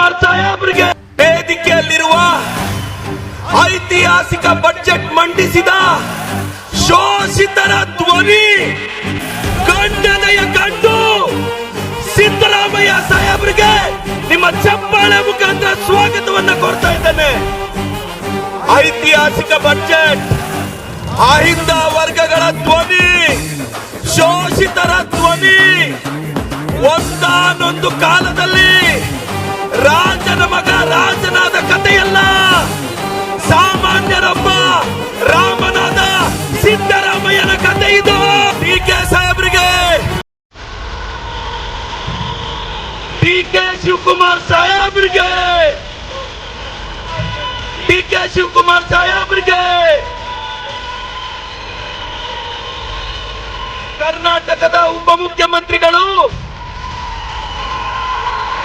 ಶಿವಕುಮಾರ್ ಸಾಹೇಬ್ರಿಗೆ ವೇದಿಕೆಯಲ್ಲಿರುವ ಐತಿಹಾಸಿಕ ಬಜೆಟ್ ಮಂಡಿಸಿದ ಶೋಷಿತರ ಧ್ವನಿ ಗಂಡನೆಯ ಗಂಡು ಸಿದ್ದರಾಮಯ್ಯ ಸಾಹೇಬ್ರಿಗೆ ನಿಮ್ಮ ಚಪ್ಪಾಳೆ ಮುಖಾಂತರ ಸ್ವಾಗತವನ್ನ ಕೋರ್ತಾ ಇದ್ದೇನೆ. ಐತಿಹಾಸಿಕ ಬಜೆಟ್ ಅಹಿಂದ ವರ್ಗಗಳ ಧ್ವನಿ, ಶೋಷಿತರ ಧ್ವನಿ. ಒಂದಾನೊಂದು ಕಾಲದಲ್ಲಿ ರಾಜನ ಮಗ ರಾಜನಾದ ಕಥೆಯಲ್ಲ, ಸಾಮಾನ್ಯರೊಬ್ಬ ರಾಮನಾದ ಸಿದ್ದರಾಮಯ್ಯನ ಕಥೆ ಇದು. ಡಿಕೆ ಸಾಹೇಬ್ರಿಗೆ, ಡಿಕೆ ಶಿವಕುಮಾರ್ ಸಾಹೇಬ್ರಿಗೆ, ಡಿಕೆ ಶಿವಕುಮಾರ್ ಸಾಹೇಬ್ರಿಗೆ ಕರ್ನಾಟಕದ ಉಪಮುಖ್ಯಮಂತ್ರಿಗಳು,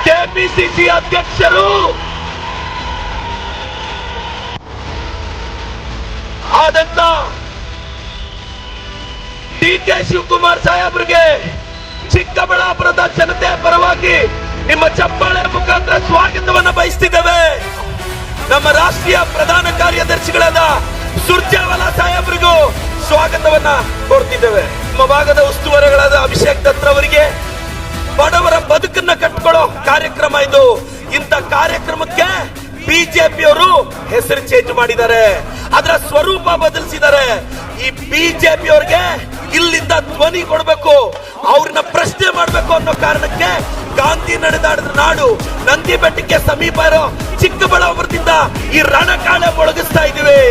ಕೆಪಿಸಿಸಿ ಅಧ್ಯಕ್ಷರು ಆದಂತ ಡಿಕೆ ಶಿವಕುಮಾರ್ ಸಾಹೇಬ್ರಿಗೆ ಚಿಕ್ಕಬಳ್ಳಾಪುರದ ಜನತೆಯ ಪರವಾಗಿ ನಿಮ್ಮ ಚಪ್ಪಾಳೆ ಮುಖಾಂತರ ಸ್ವಾಗತವನ್ನ ಬಯಸ್ತಿದ್ದೇವೆ. ನಮ್ಮ ರಾಷ್ಟ್ರೀಯ ಪ್ರಧಾನ ಕಾರ್ಯದರ್ಶಿಗಳಾದ ಸುರ್ಜೇವಾಲಾ ಸಾಹೇಬ್ರಿಗೂ ಸ್ವಾಗತವನ್ನ ಕೋರ್ತಿದ್ದೇವೆ. ನಮ್ಮ ಭಾಗದ ಉಸ್ತುವಾರಿಗಳಾದ ಅಭಿಷೇಕ್ ದತ್ ಅವರಿಗೆ ಬಡವರ ಬದುಕನ್ನ ಕಟ್ಕೊಳ್ಳೋ ಕಾರ್ಯಕ್ರಮ ಇದು. ಇಂಥ ಕಾರ್ಯಕ್ರಮಕ್ಕೆ ಬಿಜೆಪಿಯವರು ಹೆಸರು ಚೇಂಜ್ ಮಾಡಿದ್ದಾರೆ, ಅದರ ಸ್ವರೂಪ ಬದಲಿಸಿದ್ದಾರೆ. ಈ ಬಿಜೆಪಿಯವರಿಗೆ ಇಲ್ಲಿಂದ ಧ್ವನಿ ಕೊಡಬೇಕು, ಅವ್ರನ್ನ ಪ್ರಶ್ನೆ ಮಾಡಬೇಕು ಅನ್ನೋ ಕಾರಣಕ್ಕೆ ಗಾಂಧಿ ನಡೆದಾಡಿದ ನಾಡು ನಂದಿ ಬೆಟ್ಟಕ್ಕೆ ಸಮೀಪ ಇರೋ ಚಿಕ್ಕಬಳ್ಳಾಪುರದಿಂದ ಈ ರಣಕಾಳೆ ಮೊಳಗಿಸ್ತಾ ಇದೀವಿ.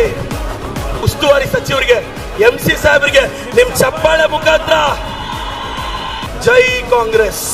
ಉಸ್ತುವಾರಿ ಸಚಿವರಿಗೆ, MC ಸಾಹೇಬರಿಗೆ ನಿಮ್ ಚಪ್ಪಾಳೆ ಮುಖಾಂತರ ಜೈ ಕಾಂಗ್ರೆಸ್.